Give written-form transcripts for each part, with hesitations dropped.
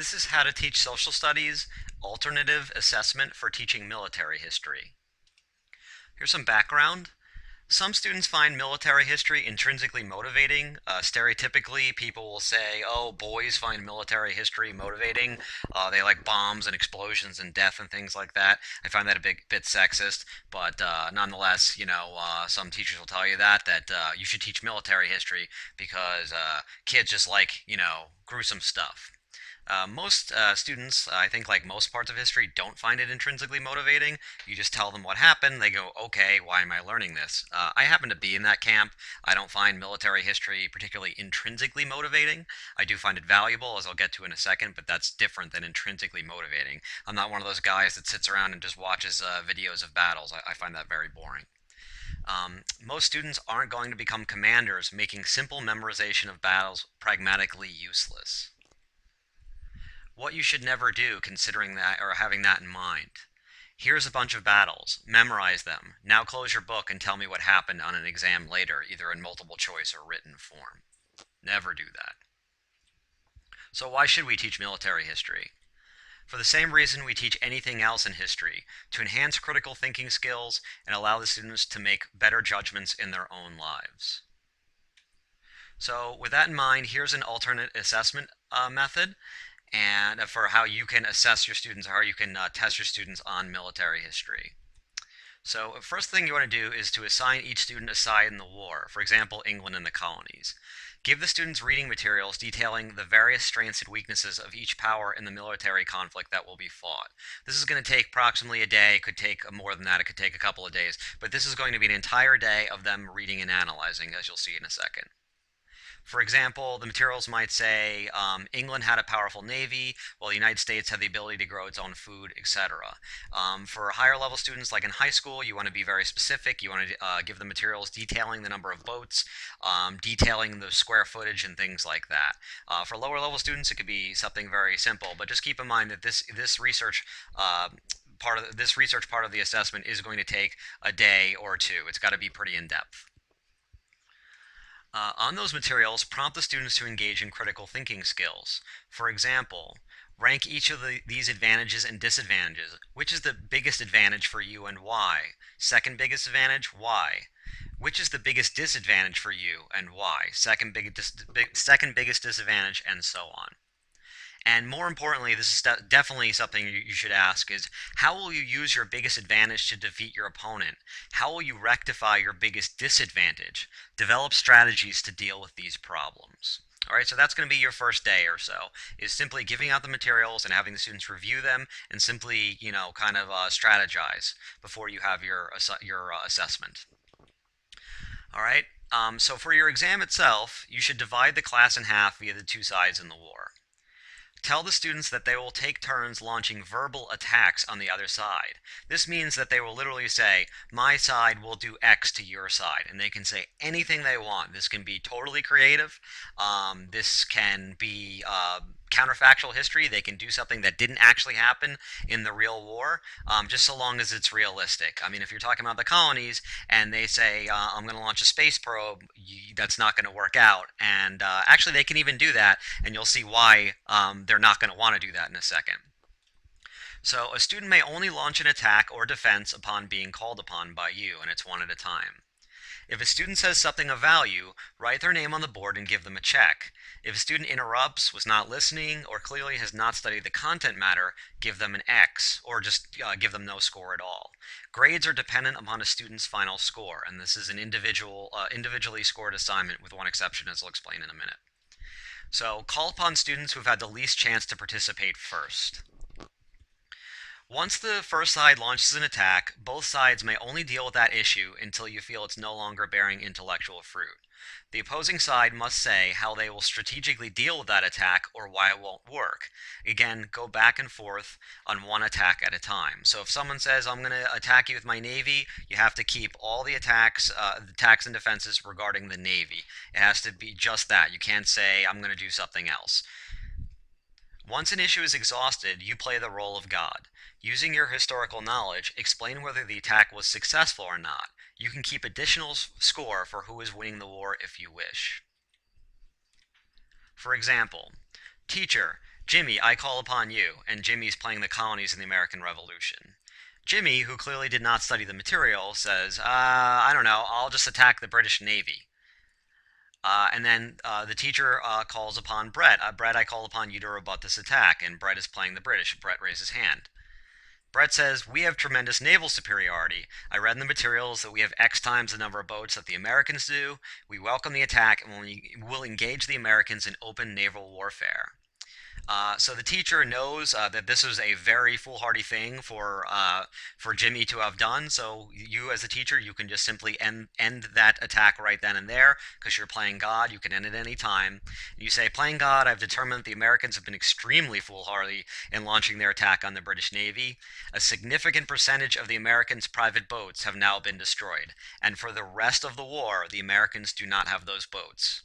This is How to Teach Social Studies, Alternative Assessment for Teaching Military History. Here's some background. Some students find military history intrinsically motivating. Stereotypically, people will say, oh, boys find military history motivating. They like bombs and explosions and death and things like that. I find that a bit sexist, but nonetheless, some teachers will tell you that you should teach military history because kids just like, gruesome stuff. Most students, I think, like most parts of history, don't find it intrinsically motivating. You just tell them what happened. They go, okay, why am I learning this? I happen to be in that camp. I don't find military history particularly intrinsically motivating. I do find it valuable, as I'll get to in a second, but that's different than intrinsically motivating. I'm not one of those guys that sits around and just watches videos of battles. I find that very boring. Most students aren't going to become commanders, making simple memorization of battles pragmatically useless. What you should never do considering that or having that in mind. Here's a bunch of battles. Memorize them. Now close your book and tell me what happened on an exam later, either in multiple choice or written form. Never do that. So why should we teach military history? For the same reason we teach anything else in history, to enhance critical thinking skills and allow the students to make better judgments in their own lives. So with that in mind, here's an alternate assessment method and for how you can assess your students, or how you can test your students on military history. So first thing you want to do is to assign each student a side in the war, for example, England and the colonies. Give the students reading materials detailing the various strengths and weaknesses of each power in the military conflict that will be fought. This is going to take approximately a day. It could take more than that. It could take a couple of days. But this is going to be an entire day of them reading and analyzing, as you'll see in a second. For example, the materials might say England had a powerful navy, while the United States had the ability to grow its own food, etc. For higher level students, like in high school, you want to be very specific. You want to give the materials detailing the number of boats, detailing the square footage, and things like that. For lower level students, it could be something very simple, but just keep in mind that this research part of the assessment is going to take a day or two. It's got to be pretty in depth. On those materials, prompt the students to engage in critical thinking skills. For example, rank each of these advantages and disadvantages. Which is the biggest advantage for you and why? Second biggest advantage, why? Which is the biggest disadvantage for you and why? Second biggest disadvantage, and so on. And more importantly, this is definitely something you should ask is, how will you use your biggest advantage to defeat your opponent? How will you rectify your biggest disadvantage? Develop strategies to deal with these problems. All right, so that's going to be your first day or so, is simply giving out the materials and having the students review them and simply, kind of strategize before you have your assessment. All right, so for your exam itself, you should divide the class in half via the two sides in the war. Tell the students that they will take turns launching verbal attacks on the other side. This means that they will literally say, my side will do X to your side, and they can say anything they want. This can be totally creative. This can be counterfactual history. They can do something that didn't actually happen in the real war, just so long as it's realistic. I mean, if you're talking about the colonies and they say, I'm going to launch a space probe, that's not going to work out. And actually, they can even do that, and you'll see why they're not going to want to do that in a second. So a student may only launch an attack or defense upon being called upon by you, and it's one at a time. If a student says something of value, write their name on the board and give them a check. If a student interrupts, was not listening, or clearly has not studied the content matter, give them an X, or just give them no score at all. Grades are dependent upon a student's final score, and this is an individually scored assignment with one exception, as I'll explain in a minute. So call upon students who have had the least chance to participate first. Once the first side launches an attack, both sides may only deal with that issue until you feel it's no longer bearing intellectual fruit. The opposing side must say how they will strategically deal with that attack or why it won't work. Again, go back and forth on one attack at a time. So if someone says, I'm going to attack you with my Navy, you have to keep all the attacks and defenses regarding the Navy. It has to be just that. You can't say, I'm going to do something else. Once an issue is exhausted, you play the role of God. Using your historical knowledge, explain whether the attack was successful or not. You can keep additional score for who is winning the war if you wish. For example, teacher, Jimmy, I call upon you, and Jimmy's playing the colonies in the American Revolution. Jimmy, who clearly did not study the material, says, I don't know, I'll just attack the British Navy. And then the teacher calls upon Brett. Brett, I call upon you to rebut this attack. And Brett is playing the British. Brett raises his hand. Brett says, we have tremendous naval superiority. I read in the materials that we have X times the number of boats that the Americans do. We welcome the attack and will engage the Americans in open naval warfare. So the teacher knows that this was a very foolhardy thing for Jimmy to have done. So you, as a teacher, you can just simply end that attack right then and there because you're playing God. You can end it any time. You say, playing God, I've determined that the Americans have been extremely foolhardy in launching their attack on the British Navy. A significant percentage of the Americans' private boats have now been destroyed, and for the rest of the war, the Americans do not have those boats.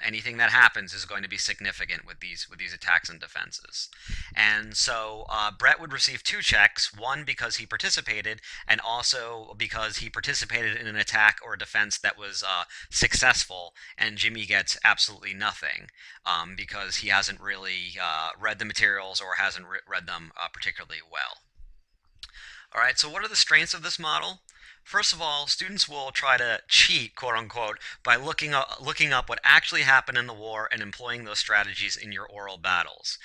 Anything that happens is going to be significant with these attacks and defenses. And so Brett would receive two checks, one because he participated, and also because he participated in an attack or a defense that was successful. And Jimmy gets absolutely nothing because he hasn't really read the materials or hasn't read them particularly well. All right, so what are the strengths of this model? First of all, students will try to cheat, quote unquote, by looking up what actually happened in the war and employing those strategies in your oral battles.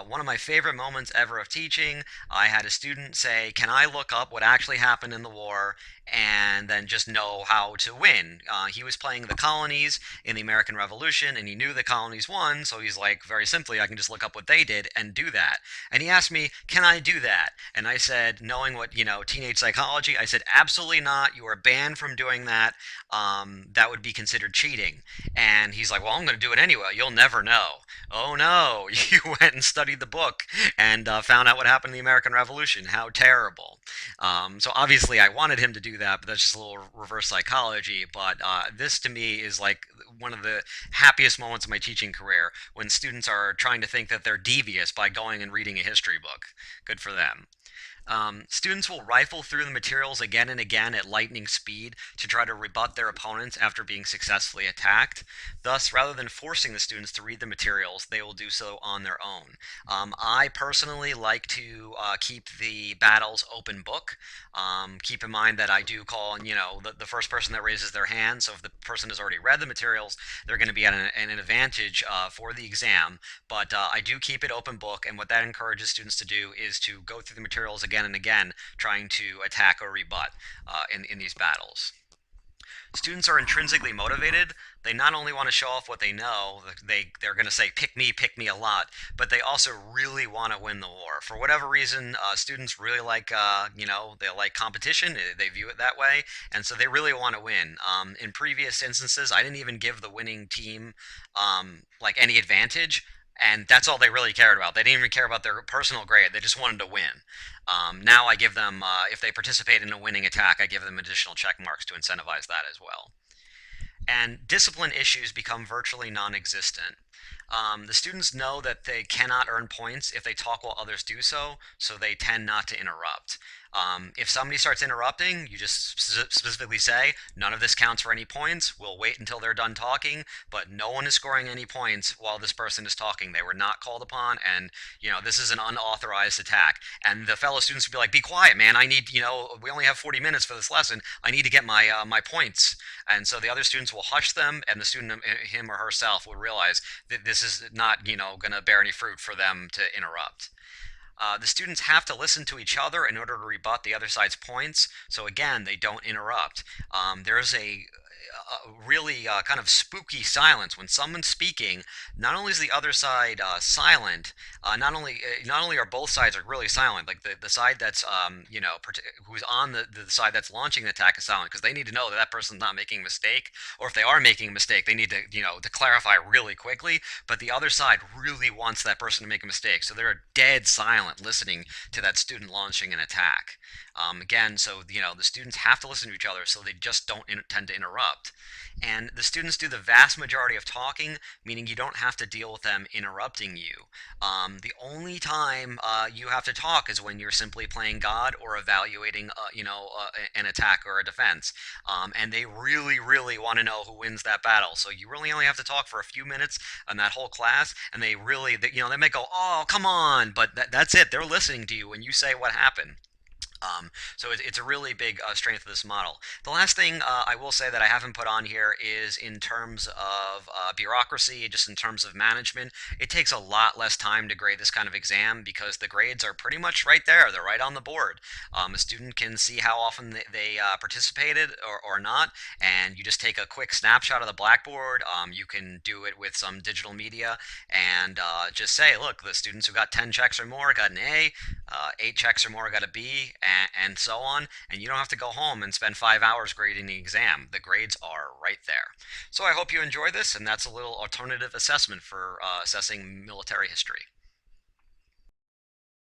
One of my favorite moments ever of teaching, I had a student say, can I look up what actually happened in the war and then just know how to win? He was playing the colonies in the American Revolution and he knew the colonies won, so he's like, very simply, I can just look up what they did and do that. And he asked me, can I do that? And I said, knowing what, teenage psychology, I said, absolutely not. You are banned from doing that. That would be considered cheating. And he's like, well, I'm going to do it anyway. You'll never know. Oh no, you went and studied the book and found out what happened in the American Revolution. How terrible. So obviously I wanted him to do that, but that's just a little reverse psychology. But this to me is like one of the happiest moments of my teaching career when students are trying to think that they're devious by going and reading a history book. Good for them. Students will rifle through the materials again and again at lightning speed to try to rebut their opponents after being successfully attacked. Thus, rather than forcing the students to read the materials, they will do so on their own. I personally like to keep the battles open book. Keep in mind that I do call on, the first person that raises their hand. So if the person has already read the materials, they're going to be at an advantage for the exam. But I do keep it open book, and what that encourages students to do is to go through the materials again and again, trying to attack or rebut in these battles. Students are intrinsically motivated. They not only want to show off what they know, they're going to say, pick me a lot, but they also really want to win the war. For whatever reason, students really like, they like competition. They view it that way, and so they really want to win. In previous instances, I didn't even give the winning team like any advantage. And that's all they really cared about. They didn't even care about their personal grade. They just wanted to win. Now I give them, if they participate in a winning attack, I give them additional check marks to incentivize that as well. And discipline issues become virtually non-existent. The students know that they cannot earn points if they talk while others do so, so they tend not to interrupt. If somebody starts interrupting, you just specifically say, none of this counts for any points. We'll wait until they're done talking, but no one is scoring any points while this person is talking. They were not called upon, and, this is an unauthorized attack. And the fellow students would be like, be quiet, man. I need, we only have 40 minutes for this lesson. I need to get my points. And so the other students will hush them, and the student, him or herself, will realize that this is not, going to bear any fruit for them to interrupt. The students have to listen to each other in order to rebut the other side's points. So again, they don't interrupt. There's a really kind of spooky silence when someone's speaking. Not only is the other side silent, not only are both sides are really silent. Like the side that's who's on the side that's launching the attack is silent because they need to know that that person's not making a mistake, or if they are making a mistake, they need to to clarify really quickly. But the other side really wants that person to make a mistake, so they're dead silent listening to that student launching an attack. Again, so the students have to listen to each other, so they just don't tend to interrupt. interrupt. And the students do the vast majority of talking, meaning you don't have to deal with them interrupting you. The only time you have to talk is when you're simply playing God or evaluating, an attack or a defense. And they really, really want to know who wins that battle. So you really only have to talk for a few minutes in that whole class, and they may go, "Oh, come on," but that's it. They're listening to you when you say what happened. So it's a really big strength of this model. The last thing I will say that I haven't put on here is in terms of bureaucracy, just in terms of management. It takes a lot less time to grade this kind of exam because the grades are pretty much right there. They're right on the board. A student can see how often they participated or not, and you just take a quick snapshot of the blackboard. You can do it with some digital media and just say, look, the students who got 10 checks or more got an A, 8 checks or more got a B, and so on. And you don't have to go home and spend 5 hours grading the exam. The grades are right there. So I hope you enjoy this, and that's a little alternative assessment for assessing military history.